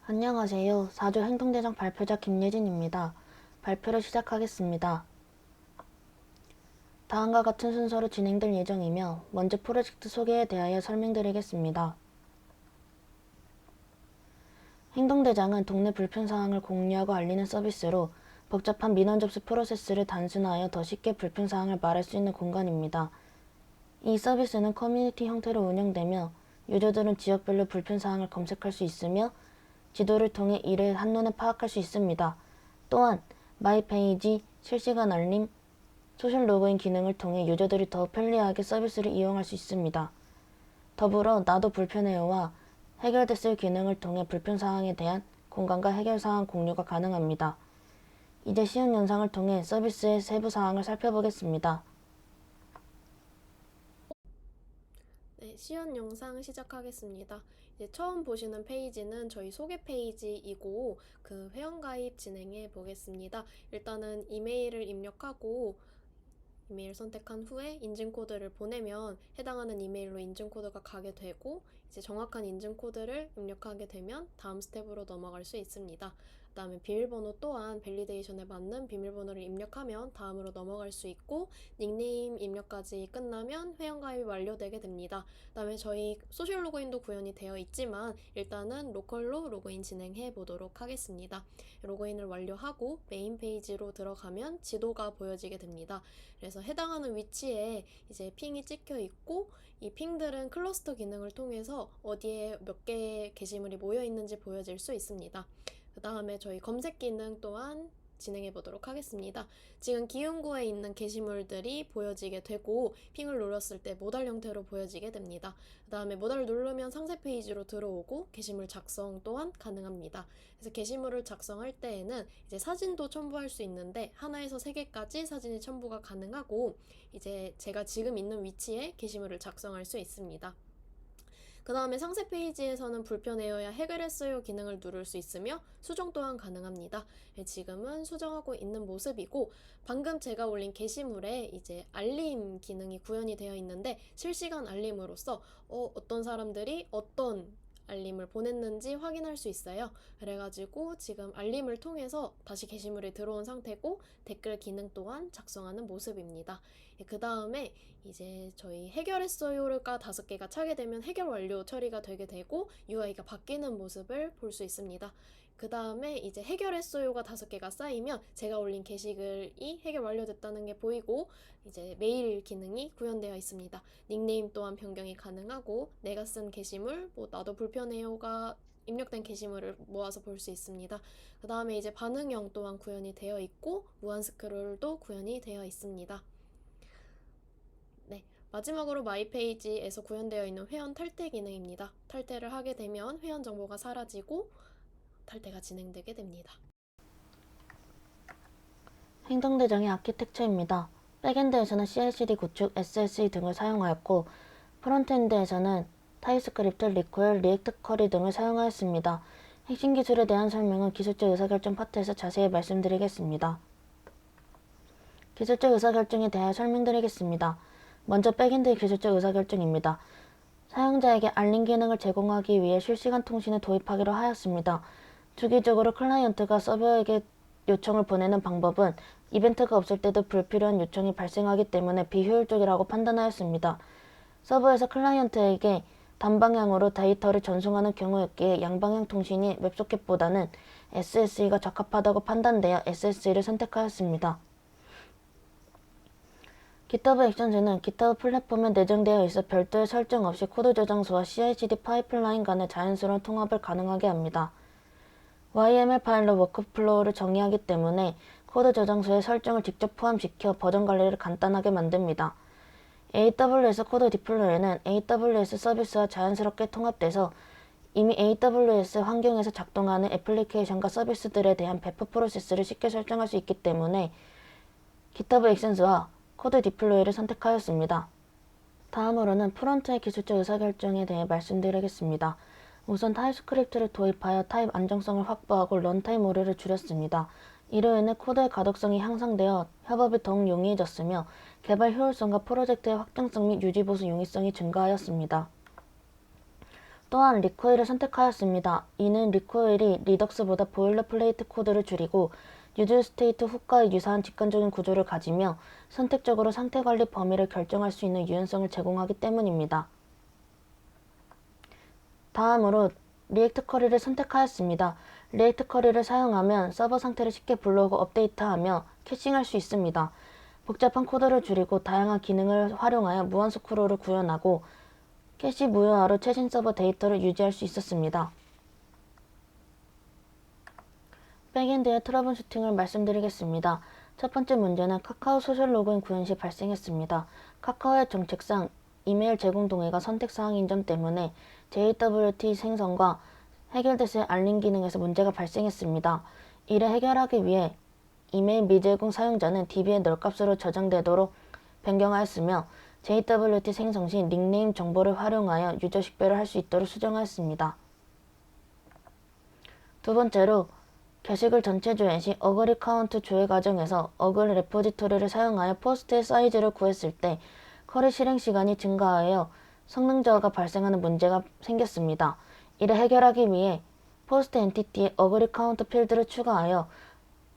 안녕하세요. 4조 행동대장 발표자 김예진입니다. 발표를 시작하겠습니다. 다음과 같은 순서로 진행될 예정이며 먼저 프로젝트 소개에 대하여 설명드리겠습니다. 행동대장은 동네 불편사항을 공유하고 알리는 서비스로 복잡한 민원 접수 프로세스를 단순화하여 더 쉽게 불편사항을 말할 수 있는 공간입니다. 이 서비스는 커뮤니티 형태로 운영되며 유저들은 지역별로 불편사항을 검색할 수 있으며 지도를 통해 이를 한눈에 파악할 수 있습니다. 또한 마이페이지, 실시간 알림, 소셜 로그인 기능을 통해 유저들이 더 편리하게 서비스를 이용할 수 있습니다. 더불어 나도 불편해요와 해결됐을 기능을 통해 불편사항에 대한 공감과 해결사항 공유가 가능합니다. 이제 시연 영상을 통해 서비스의 세부 사항을 살펴보겠습니다. 네, 시연 영상 시작하겠습니다. 이제 처음 보시는 페이지는 저희 소개 페이지이고 그 회원가입 진행해 보겠습니다. 일단은 이메일을 입력하고 이메일 선택한 후에 인증코드를 보내면 해당하는 이메일로 인증코드가 가게 되고 이제 정확한 인증코드를 입력하게 되면 다음 스텝으로 넘어갈 수 있습니다. 그 다음에 비밀번호 또한 밸리데이션에 맞는 비밀번호를 입력하면 다음으로 넘어갈 수 있고 닉네임 입력까지 끝나면 회원가입이 완료되게 됩니다. 그 다음에 저희 소셜 로그인도 구현이 되어 있지만 일단은 로컬로 로그인 진행해 보도록 하겠습니다. 로그인을 완료하고 메인 페이지로 들어가면 지도가 보여지게 됩니다. 그래서 해당하는 위치에 이제 핑이 찍혀 있고 이 핑들은 클러스터 기능을 통해서 어디에 몇 개의 게시물이 모여 있는지 보여질 수 있습니다. 그 다음에 저희 검색 기능 또한 진행해 보도록 하겠습니다. 지금 기흥구에 있는 게시물들이 보여지게 되고 핑을 눌렀을 때 모달 형태로 보여지게 됩니다. 그 다음에 모달을 누르면 상세 페이지로 들어오고 게시물 작성 또한 가능합니다. 그래서 게시물을 작성할 때에는 이제 사진도 첨부할 수 있는데 하나에서 3개까지 사진이 첨부가 가능하고 이제 제가 지금 있는 위치에 게시물을 작성할 수 있습니다. 그 다음에 상세 페이지에서는 불편해요야 해결했어요 기능을 누를 수 있으며 수정 또한 가능합니다. 지금은 수정하고 있는 모습이고 방금 제가 올린 게시물에 이제 알림 기능이 구현이 되어 있는데 실시간 알림으로써 어떤 사람들이 어떤 알림을 보냈는지 확인할 수 있어요. 그래가지고 지금 알림을 통해서 다시 게시물이 들어온 상태고 댓글 기능 또한 작성하는 모습입니다. 그 다음에 이제 저희 해결했어요가 5개가 차게 되면 해결 완료 처리가 되게 되고 UI가 바뀌는 모습을 볼 수 있습니다. 그 다음에 이제 해결했어요가 5개가 쌓이면 제가 올린 게시글이 해결 완료됐다는 게 보이고 이제 메일 기능이 구현되어 있습니다. 닉네임 또한 변경이 가능하고 내가 쓴 게시물, 나도 불편해요가 입력된 게시물을 모아서 볼 수 있습니다. 그 다음에 이제 반응형 또한 구현이 되어 있고 무한 스크롤도 구현이 되어 있습니다. 네, 마지막으로 마이페이지에서 구현되어 있는 회원 탈퇴 기능입니다. 탈퇴를 하게 되면 회원 정보가 사라지고 탈퇴가 진행되게 됩니다. 행동대장의 아키텍처입니다. 백엔드에서는 CI/CD 구축, SSE 등을 사용하였고 프론트엔드에서는 타입스크립트, 리코일, 리액트 쿼리 등을 사용하였습니다. 핵심 기술에 대한 설명은 기술적 의사결정 파트에서 자세히 말씀드리겠습니다. 기술적 의사결정에 대하여 설명드리겠습니다. 먼저 백엔드의 기술적 의사결정입니다. 사용자에게 알림 기능을 제공하기 위해 실시간 통신을 도입하기로 하였습니다. 주기적으로 클라이언트가 서버에게 요청을 보내는 방법은 이벤트가 없을 때도 불필요한 요청이 발생하기 때문에 비효율적이라고 판단하였습니다. 서버에서 클라이언트에게 단방향으로 데이터를 전송하는 경우였기에 양방향 통신이 웹소켓보다는 SSE가 적합하다고 판단되어 SSE를 선택하였습니다. GitHub 액션즈는 GitHub 플랫폼에 내장되어 있어 별도의 설정 없이 코드 저장소와 CI/CD 파이프라인 간의 자연스러운 통합을 가능하게 합니다. YML 파일로 워크플로우를 정의하기 때문에 코드 저장소에 설정을 직접 포함시켜 버전 관리를 간단하게 만듭니다. AWS 코드 디플로이는 AWS 서비스와 자연스럽게 통합돼서 이미 AWS 환경에서 작동하는 애플리케이션과 서비스들에 대한 배포 프로세스를 쉽게 설정할 수 있기 때문에 GitHub 액션즈와 코드 디플로이를 선택하였습니다. 다음으로는 프론트의 기술적 의사결정에 대해 말씀드리겠습니다. 우선 타입스크립트를 도입하여 타입 안정성을 확보하고 런타임 오류를 줄였습니다. 이로 인해 코드의 가독성이 향상되어 협업이 더욱 용이해졌으며 개발 효율성과 프로젝트의 확장성 및 유지보수 용이성이 증가하였습니다. 또한 리코일을 선택하였습니다. 이는 리코일이 리덕스보다 보일러플레이트 코드를 줄이고 유즈 스테이트 훅과 유사한 직관적인 구조를 가지며 선택적으로 상태 관리 범위를 결정할 수 있는 유연성을 제공하기 때문입니다. 다음으로 리액트 쿼리를 선택하였습니다. 리액트 쿼리를 사용하면 서버 상태를 쉽게 불러오고 업데이트하며 캐싱할 수 있습니다. 복잡한 코드를 줄이고 다양한 기능을 활용하여 무한 스크롤을 구현하고 캐시 무효화로 최신 서버 데이터를 유지할 수 있었습니다. 백엔드의 트러블 슈팅을 말씀드리겠습니다. 첫 번째 문제는 카카오 소셜 로그인 구현 시 발생했습니다. 카카오의 정책상 이메일 제공 동의가 선택사항인 점 때문에 JWT 생성과 해결됐을 알림 기능에서 문제가 발생했습니다. 이를 해결하기 위해 이메일 미제공 사용자는 DB의 널값으로 저장되도록 변경하였으며 JWT 생성 시 닉네임 정보를 활용하여 유저 식별을 할 수 있도록 수정하였습니다. 두 번째로 게시글 전체 조회 시 어그리 카운트 조회 과정에서 어글 레포지토리를 사용하여 포스트의 사이즈를 구했을 때 쿼리 실행 시간이 증가하여 성능 저하가 발생하는 문제가 생겼습니다. 이를 해결하기 위해 포스트 엔티티에 어그리 카운트 필드를 추가하여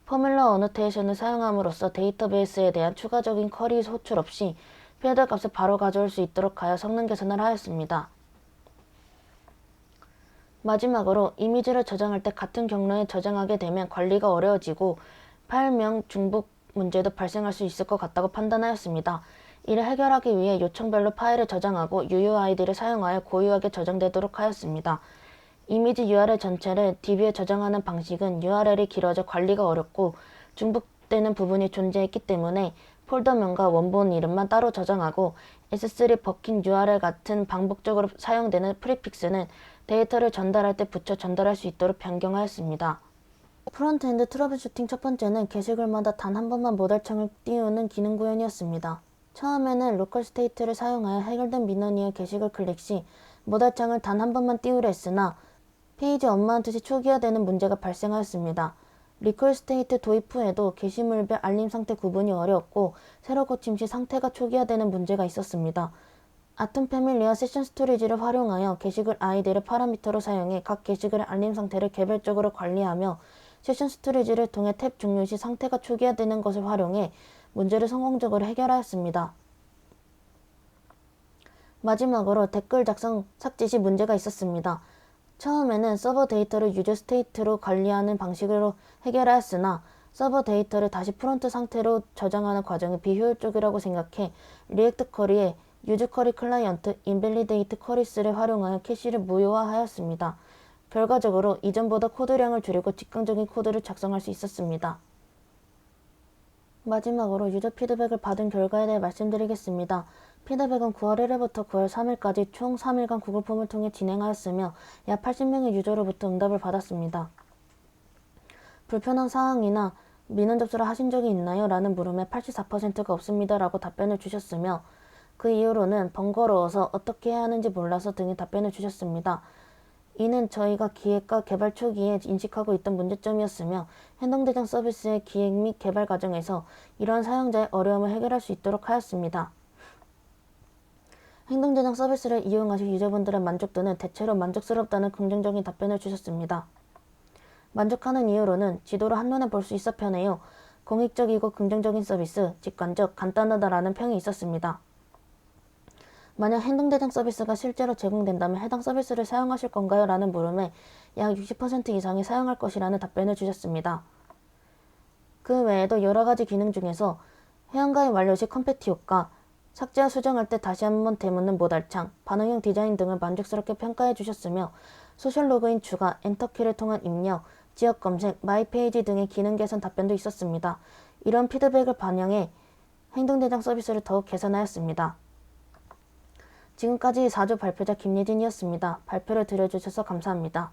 포뮬러 어노테이션을 사용함으로써 데이터베이스에 대한 추가적인 쿼리 호출 없이 필드 값을 바로 가져올 수 있도록 하여 성능 개선을 하였습니다. 마지막으로 이미지를 저장할 때 같은 경로에 저장하게 되면 관리가 어려워지고 파일명 중복 문제도 발생할 수 있을 것 같다고 판단하였습니다. 이를 해결하기 위해 요청별로 파일을 저장하고 UUID를 사용하여 고유하게 저장되도록 하였습니다. 이미지 URL 전체를 DB에 저장하는 방식은 URL이 길어져 관리가 어렵고 중복되는 부분이 존재했기 때문에 폴더명과 원본 이름만 따로 저장하고 S3 버킹 URL 같은 반복적으로 사용되는 프리픽스는 데이터를 전달할 때 붙여 전달할 수 있도록 변경하였습니다. 프론트엔드 트러블 슈팅 첫 번째는 게시글마다 단 한 번만 모달창을 띄우는 기능 구현이었습니다. 처음에는 로컬 스테이트를 사용하여 해결된 민원이의 게시글 클릭 시 모달창을 단 한 번만 띄우려 했으나 페이지 언마운트 시 초기화되는 문제가 발생하였습니다. 리콜 스테이트 도입 후에도 게시물별 알림 상태 구분이 어려웠고 새로 고침 시 상태가 초기화되는 문제가 있었습니다. 아톰 패밀리와 세션 스토리지를 활용하여 게시글 아이디를 파라미터로 사용해 각 게시글의 알림 상태를 개별적으로 관리하며 세션 스토리지를 통해 탭 종료 시 상태가 초기화되는 것을 활용해 문제를 성공적으로 해결하였습니다. 마지막으로 댓글 작성 삭제 시 문제가 있었습니다. 처음에는 서버 데이터를 유저 스테이트로 관리하는 방식으로 해결하였으나 서버 데이터를 다시 프론트 상태로 저장하는 과정이 비효율적이라고 생각해 리액트 쿼리에 유즈 쿼리 클라이언트 인밸리데이트 쿼리스를 활용하여 캐시를 무효화하였습니다. 결과적으로 이전보다 코드량을 줄이고 직관적인 코드를 작성할 수 있었습니다. 마지막으로 유저 피드백을 받은 결과에 대해 말씀드리겠습니다. 피드백은 9월 1일부터 9월 3일까지 총 3일간 구글 폼을 통해 진행하였으며 약 80명의 유저로부터 응답을 받았습니다. 불편한 사항이나 민원 접수를 하신 적이 있나요? 라는 물음에 84%가 없습니다. 라고 답변을 주셨으며 그 이후로는 번거로워서 어떻게 해야 하는지 몰라서 등의 답변을 주셨습니다. 이는 저희가 기획과 개발 초기에 인식하고 있던 문제점이었으며 행동대장 서비스의 기획 및 개발 과정에서 이러한 사용자의 어려움을 해결할 수 있도록 하였습니다. 행동대장 서비스를 이용하신 유저분들의 만족도는 대체로 만족스럽다는 긍정적인 답변을 주셨습니다. 만족하는 이유로는 지도를 한눈에 볼 수 있어 편해요. 공익적이고 긍정적인 서비스, 직관적, 간단하다라는 평이 있었습니다. 만약 행동대장 서비스가 실제로 제공된다면 해당 서비스를 사용하실 건가요? 라는 물음에 약 60% 이상이 사용할 것이라는 답변을 주셨습니다. 그 외에도 여러가지 기능 중에서 회원가입 완료 시 컴패티 효과, 삭제와 수정할 때 다시 한번 되묻는 모달창, 반응형 디자인 등을 만족스럽게 평가해 주셨으며 소셜 로그인 추가, 엔터키를 통한 입력, 지역 검색, 마이 페이지 등의 기능 개선 답변도 있었습니다. 이런 피드백을 반영해 행동대장 서비스를 더욱 개선하였습니다. 지금까지 4조 발표자 김예진이었습니다. 발표를 들어주셔서 감사합니다.